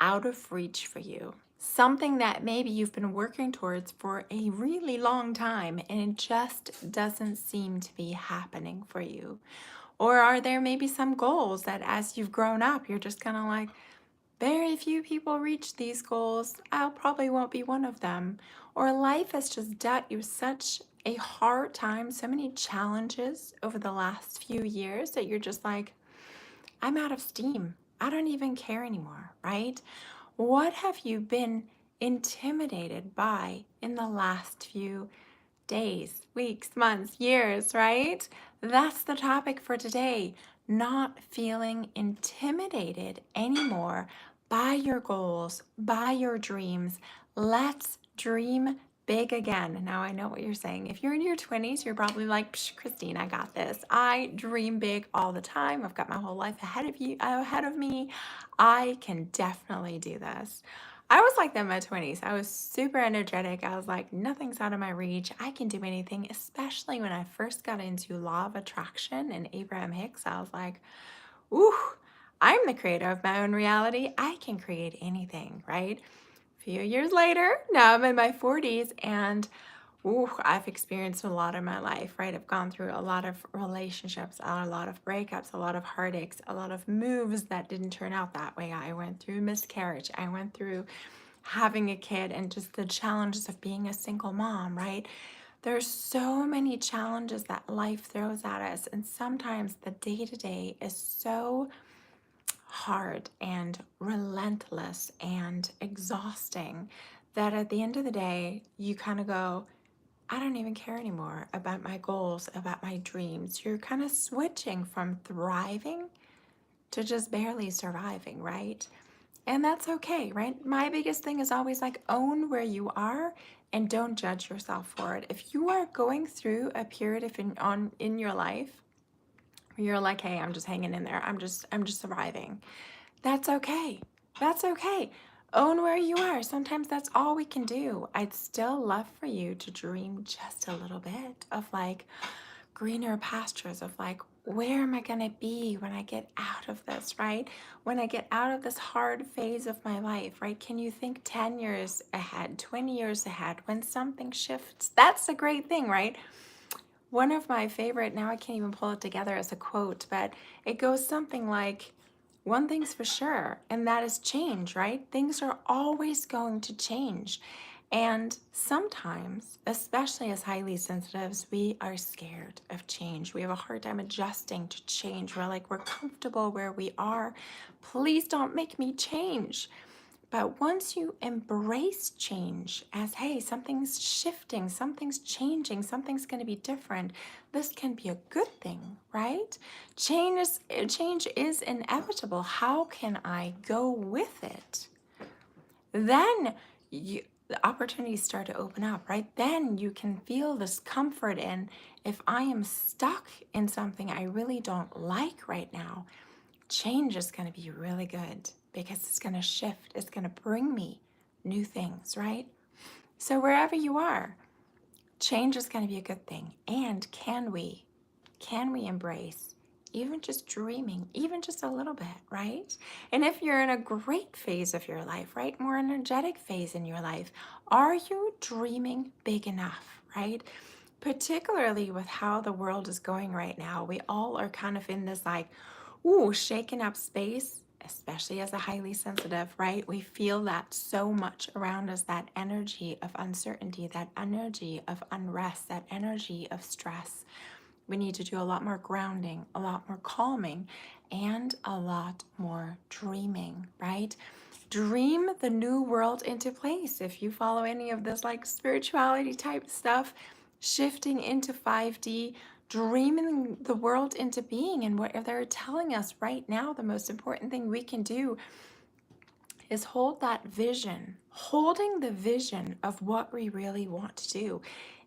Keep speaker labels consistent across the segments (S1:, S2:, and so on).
S1: out of reach for you. Something that maybe you've been working towards for a really long time and it just doesn't seem to be happening for you. Or are there maybe some goals that as you've grown up, you're just kind of like, very few people reach these goals. I probably won't be one of them. Or life has just dealt you such a hard time, so many challenges over the last few years that you're just like, I'm out of steam. I don't even care anymore, right? What have you been intimidated by in the last few days, weeks, months, years, right? That's the topic for today. Not feeling intimidated anymore by your goals, by your dreams. Let's dream big again. Now, I know what you're saying. If you're in your 20s, you're probably like, Psh, Christine, I got this. I dream big all the time. I've got my whole life ahead of me. I can definitely do this. I was like that in my 20s. I was super energetic. I was like, nothing's out of my reach. I can do anything, especially when I first got into law of attraction and Abraham Hicks. I was like, ooh, I'm the creator of my own reality. I can create anything, right? A few years later, now I'm in my 40s and ooh, I've experienced a lot in my life, right? I've gone through a lot of relationships, a lot of breakups, a lot of heartaches, a lot of moves that didn't turn out that way. I went through miscarriage. I went through having a kid and just the challenges of being a single mom, right? There's so many challenges that life throws at us. And sometimes the day to day is so hard and relentless and exhausting that at the end of the day, you kind of go, I don't even care anymore about my goals, about my dreams. You're kind of switching from thriving to just barely surviving, right? And that's okay, right? My biggest thing is always like own where you are and don't judge yourself for it. If you are going through a period in your life where you're like, hey, I'm just hanging in there. I'm just surviving. That's okay. That's okay. Own where you are. Sometimes that's all we can do. I'd still love for you to dream just a little bit of like greener pastures of like, where am I going to be when I get out of this, right? When I get out of this hard phase of my life, right? Can you think 10 years ahead, 20 years ahead when something shifts? That's a great thing, right? One of my favorite, now I can't even pull it together as a quote, but it goes something like, one thing's for sure, and that is change, right? Things are always going to change. And sometimes, especially as highly sensitives, we are scared of change. We have a hard time adjusting to change. We're like, we're comfortable where we are. Please don't make me change. But once you embrace change as, hey, something's shifting, something's changing, something's going to be different, this can be a good thing, right? Change is inevitable. How can I go with it? Then the opportunities start to open up, right? Then you can feel this comfort in, if I am stuck in something I really don't like right now, change is going to be really good because it's going to shift. It's going to bring me new things, right? So wherever you are, change is going to be a good thing. And can we embrace even just dreaming, even just a little bit, right? And if you're in a great phase of your life, right? More energetic phase in your life, are you dreaming big enough, right? Particularly with how the world is going right now, we all are kind of in this like, ooh, shaken up space, especially as a highly sensitive, right? We feel that so much around us, that energy of uncertainty, that energy of unrest, that energy of stress. We need to do a lot more grounding, a lot more calming, and a lot more dreaming, right? Dream the new world into place. If you follow any of this like spirituality type stuff, shifting into 5D, dreaming the world into being, and what they're telling us right now, the most important thing we can do is hold that vision, holding the vision of what we really want to do.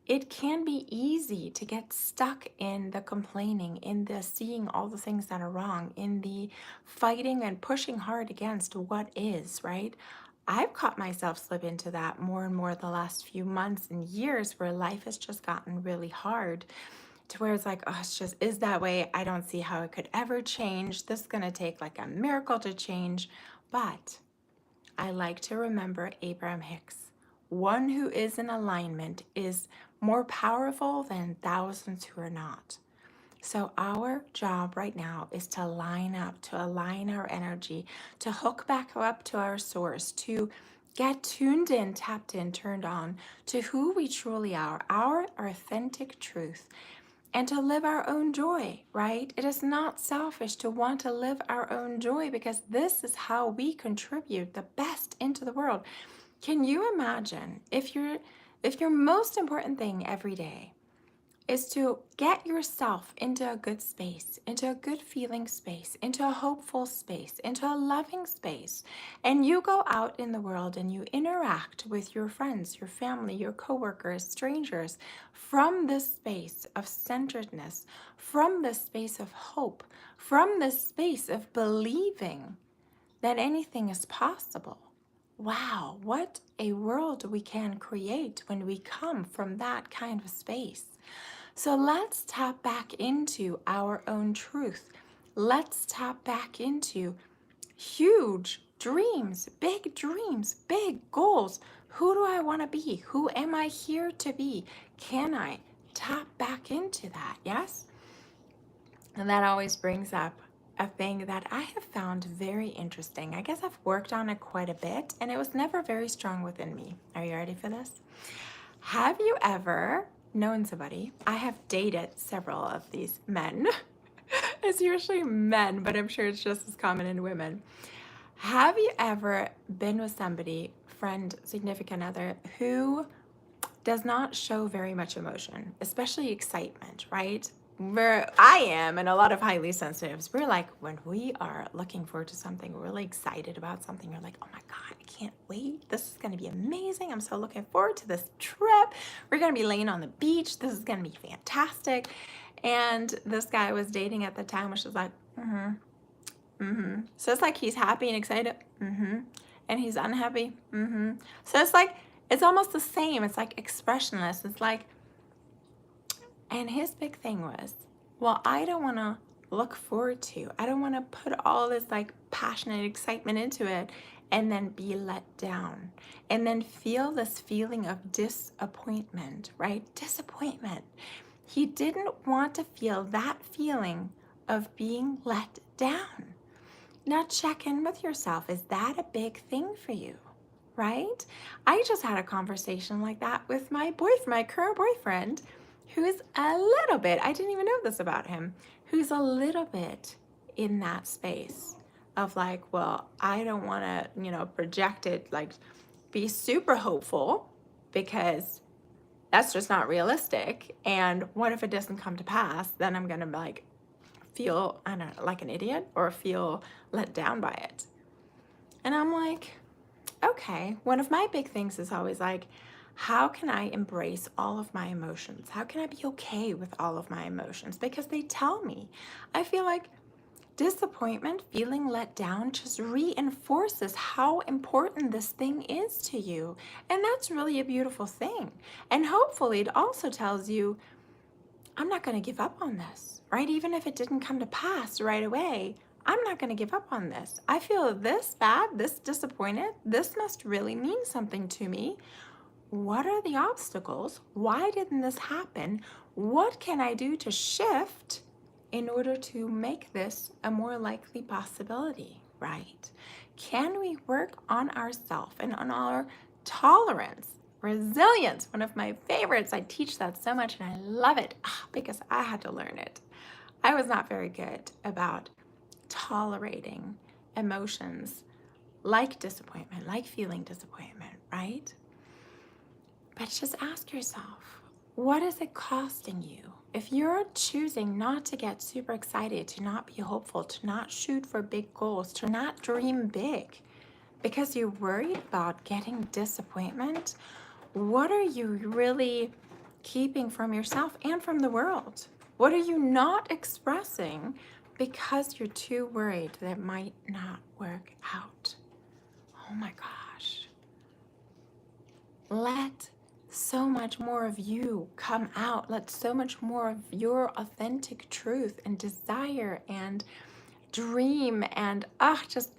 S1: It can be easy to get stuck in the complaining, in the seeing all the things that are wrong, in the fighting and pushing hard against what is, right? I've caught myself slip into that more and more the last few months and years where life has just gotten really hard to where it's like, oh, it's just is that way. I don't see how it could ever change. This is going to take like a miracle to change. But I like to remember Abraham Hicks. One who is in alignment is more powerful than thousands who are not. So our job right now is to line up, to align our energy, to hook back up to our source, to get tuned in, tapped in, turned on to who we truly are, our authentic truth, and to live our own joy, right? It is not selfish to want to live our own joy because this is how we contribute the best into the world. Can you imagine if your most important thing every day is to get yourself into a good space, into a good feeling space, into a hopeful space, into a loving space. And you go out in the world and you interact with your friends, your family, your coworkers, strangers from this space of centeredness, from this space of hope, from this space of believing that anything is possible. Wow, what a world we can create when we come from that kind of space. So let's tap back into our own truth. Let's tap back into huge dreams, big goals. Who do I want to be? Who am I here to be? Can I tap back into that? Yes? And that always brings up a thing that I have found very interesting. I guess I've worked on it quite a bit, and it was never very strong within me. Are you ready for this? Have you ever known somebody? I have dated several of these men. It's usually men, but I'm sure it's just as common in women. Have you ever been with somebody, friend, significant other, who does not show very much emotion, especially excitement, right? Where I am and a lot of highly sensitives, we're like, when we are looking forward to something, we're really excited about something, you're like, oh my God, I can't wait. This is going to be amazing. I'm so looking forward to this trip. We're going to be laying on the beach. This is going to be fantastic. And this guy I was dating at the time was just like, So it's like he's happy and excited, and he's unhappy, So it's like, it's almost the same. It's like expressionless. It's like, and his big thing was, well, I don't want to look forward to, I don't want to put all this like passionate excitement into it and then be let down and then feel this feeling of disappointment, right? Disappointment. He didn't want to feel that feeling of being let down. Now check in with yourself. Is that a big thing for you? Right? I just had a conversation like that with my boyfriend, my current boyfriend, who's a little bit, I didn't even know this about him, who's a little bit in that space of like, well, I don't want to, project it, like be super hopeful because that's just not realistic. And what if it doesn't come to pass? Then I'm going to like feel, I don't know, like an idiot or feel let down by it. And I'm like, okay, one of my big things is always like, how can I embrace all of my emotions? How can I be okay with all of my emotions? Because they tell me. I feel like disappointment, feeling let down, just reinforces how important this thing is to you. And that's really a beautiful thing. And hopefully it also tells you, I'm not going to give up on this, right? Even if it didn't come to pass right away, I'm not going to give up on this. I feel this bad, this disappointed. This must really mean something to me. What are the obstacles? Why didn't this happen? What can I do to shift in order to make this a more likely possibility, right? Can we work on ourselves and on our tolerance? Resilience, one of my favorites. I teach that so much and I love it because I had to learn it. I was not very good about tolerating emotions like disappointment, like feeling disappointment, right? But just ask yourself, what is it costing you? If you're choosing not to get super excited, to not be hopeful, to not shoot for big goals, to not dream big, because you're worried about getting disappointment, what are you really keeping from yourself and from the world? What are you not expressing because you're too worried that it might not work out? Oh my gosh. Let so much more of you come out. Let so much more of your authentic truth and desire and dream and just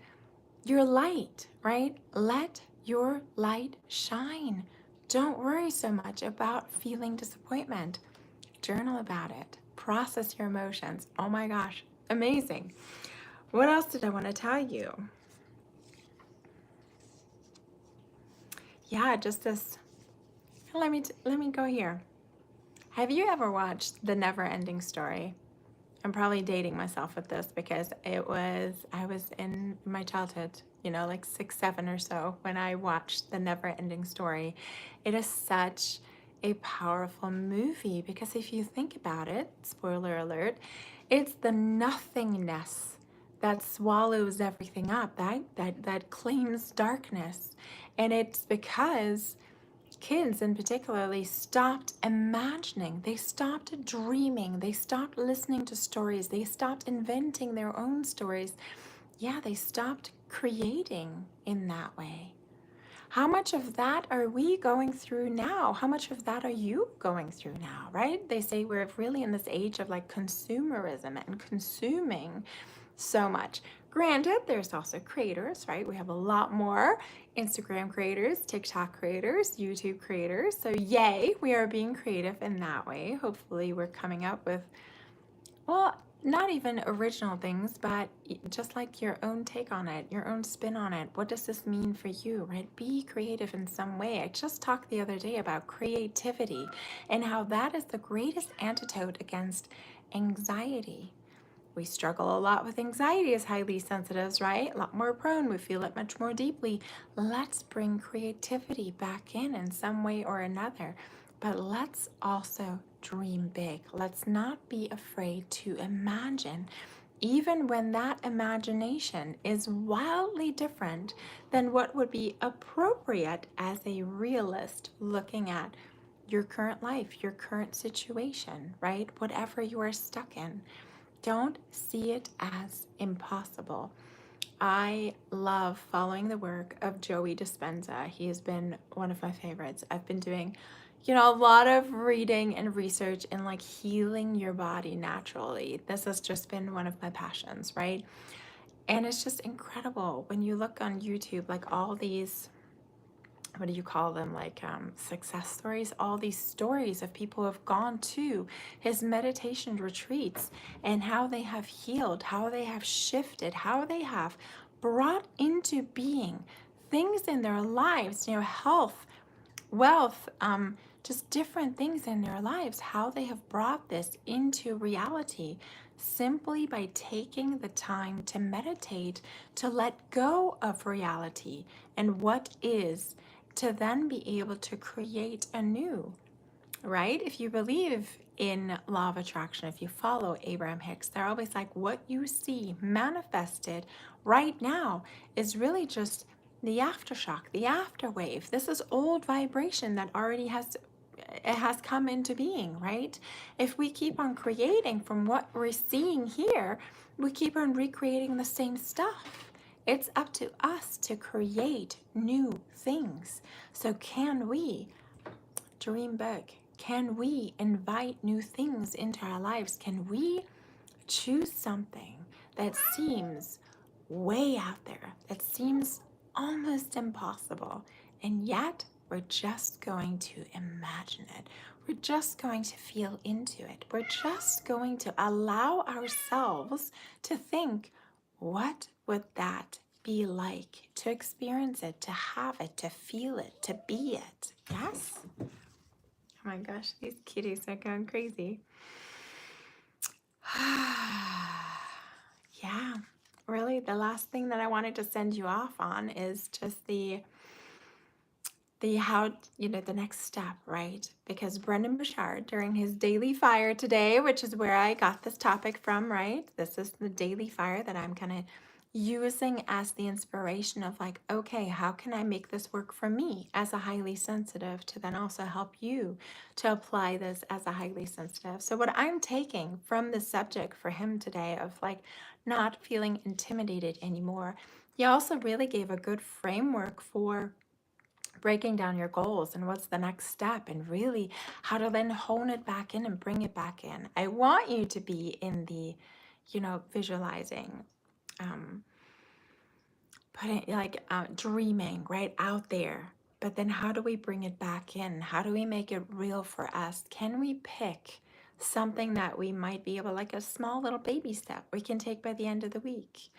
S1: your light, right? Let your light shine. Don't worry so much about feeling disappointment. Journal about it. Process your emotions. Oh my gosh, amazing. What else did I want to tell you? Yeah, just this. Let me go here. Have you ever watched The Never Ending Story? I'm probably dating myself with this because I was in my childhood, like 6, 7 or so when I watched The Never Ending Story. It is such a powerful movie because if you think about it, spoiler alert, it's the nothingness that swallows everything up, that claims darkness. And it's because kids in particularly stopped imagining, they stopped dreaming, they stopped listening to stories, they stopped inventing their own stories. Yeah, they stopped creating in that way. How much of that are we going through now? How much of that are you going through now, right? They say we're really in this age of like consumerism and consuming so much. Granted, there's also creators, right? We have a lot more Instagram creators, TikTok creators, YouTube creators. So, yay, we are being creative in that way. Hopefully, we're coming up with, well, not even original things, but just like your own take on it, your own spin on it. What does this mean for you, right? Be creative in some way. I just talked the other day about creativity and how that is the greatest antidote against anxiety. We struggle a lot with anxiety as highly sensitives, right? A lot more prone. We feel it much more deeply. Let's bring creativity back in some way or another. But let's also dream big. Let's not be afraid to imagine, even when that imagination is wildly different than what would be appropriate as a realist looking at your current life, your current situation, right? Whatever you are stuck in. Don't see it as impossible. I love following the work of Joey Dispenza. He has been one of my favorites. I've been doing, a lot of reading and research in like healing your body naturally. This has just been one of my passions, right? And it's just incredible when you look on YouTube, like all these, what do you call them, like success stories, all these stories of people who have gone to his meditation retreats and how they have healed, how they have shifted, how they have brought into being things in their lives, health, wealth, just different things in their lives, how they have brought this into reality simply by taking the time to meditate, to let go of reality and what is, to then be able to create anew, right? If you believe in law of attraction, if you follow Abraham Hicks, they're always like, what you see manifested right now is really just the aftershock, the afterwave. This is old vibration that already has come into being, right? If we keep on creating from what we're seeing here, we keep on recreating the same stuff. It's up to us to create new things. So can we dream big? Can we invite new things into our lives? Can we choose something that seems way out there, that seems almost impossible, and yet we're just going to imagine it? We're just going to feel into it. We're just going to allow ourselves to think, what would that be like? To experience it, to have it, to feel it, to be it. Yes? Oh my gosh, these kitties are going crazy. Yeah, really, the last thing that I wanted to send you off on is just the how, the next step, right? Because Brendan Bouchard, during his Daily Fire today, which is where I got this topic from, right? This is the Daily Fire that I'm kind of using as the inspiration of like, okay, how can I make this work for me as a highly sensitive to then also help you to apply this as a highly sensitive? So what I'm taking from the subject for him today of like not feeling intimidated anymore, he also really gave a good framework for breaking down your goals and what's the next step and really how to then hone it back in and bring it back in. I want you to be in the, visualizing, dreaming right out there. But then how do we bring it back in? How do we make it real for us? Can we pick something that we might be able, like a small little baby step we can take by the end of the week?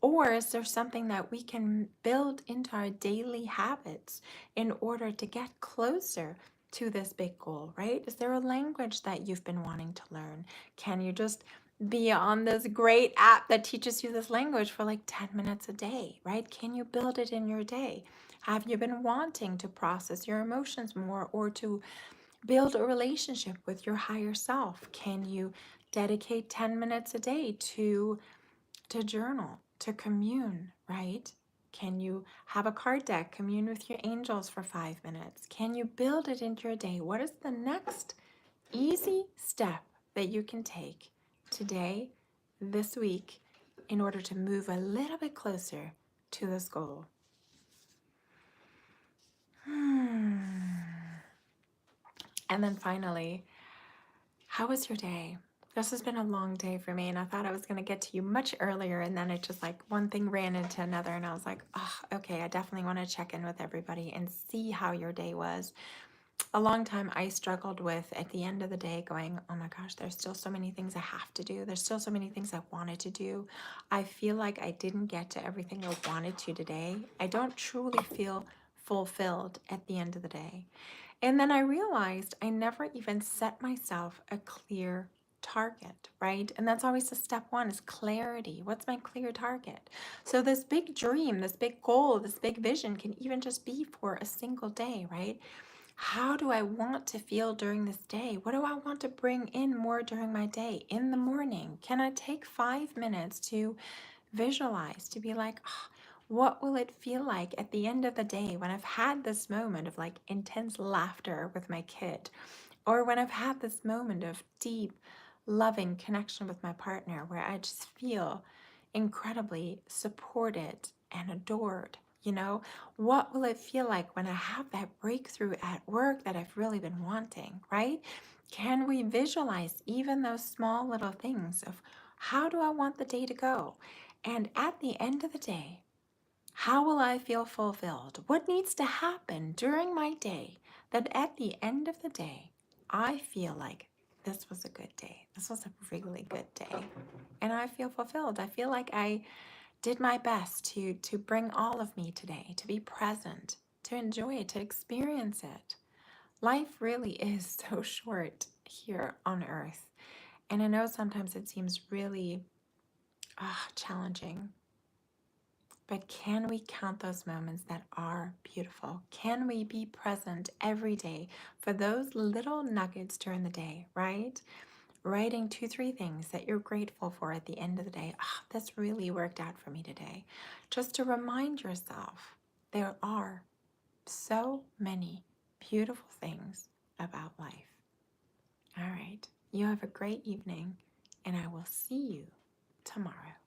S1: Or is there something that we can build into our daily habits in order to get closer to this big goal, right? Is there a language that you've been wanting to learn? Can you just be on this great app that teaches you this language for like 10 minutes a day, right? Can you build it in your day? Have you been wanting to process your emotions more or to build a relationship with your higher self? Can you dedicate 10 minutes a day to journal, to commune, right? Can you have a card deck, commune with your angels for 5 minutes? Can you build it into your day? What is the next easy step that you can take today, this week, in order to move a little bit closer to this goal? And then finally, how was your day? This has been a long day for me, and I thought I was going to get to you much earlier, and then it just like one thing ran into another, and I was like, oh, okay, I definitely want to check in with everybody and see how your day was. A long time I struggled with at the end of the day going, oh my gosh, there's still so many things I have to do. There's still so many things I wanted to do. I feel like I didn't get to everything I wanted to today. I don't truly feel fulfilled at the end of the day. And then I realized I never even set myself a clear target, right? And that's always the step one is clarity. What's my clear target? So this big dream, this big goal, this big vision can even just be for a single day, right? How do I want to feel during this day? What do I want to bring in more during my day? In the morning, can I take 5 minutes to visualize, to be like, "Ah, what will it feel like at the end of the day when I've had this moment of like intense laughter with my kid, or when I've had this moment of deep, loving connection with my partner where I just feel incredibly supported and adored? You know, what will it feel like when I have that breakthrough at work that I've really been wanting, right? Can we visualize even those small little things of how do I want the day to go? And at the end of the day, how will I feel fulfilled? What needs to happen during my day that at the end of the day, I feel like this was a good day. This was a really good day. And I feel fulfilled. I feel like I did my best to bring all of me today, to be present, to enjoy it, to experience it. Life really is so short here on earth. And I know sometimes it seems really challenging. But can we count those moments that are beautiful? Can we be present every day for those little nuggets during the day, right? Writing 2, 3 things that you're grateful for at the end of the day. Ah, this really worked out for me today. Just to remind yourself there are so many beautiful things about life. All right. You have a great evening, and I will see you tomorrow.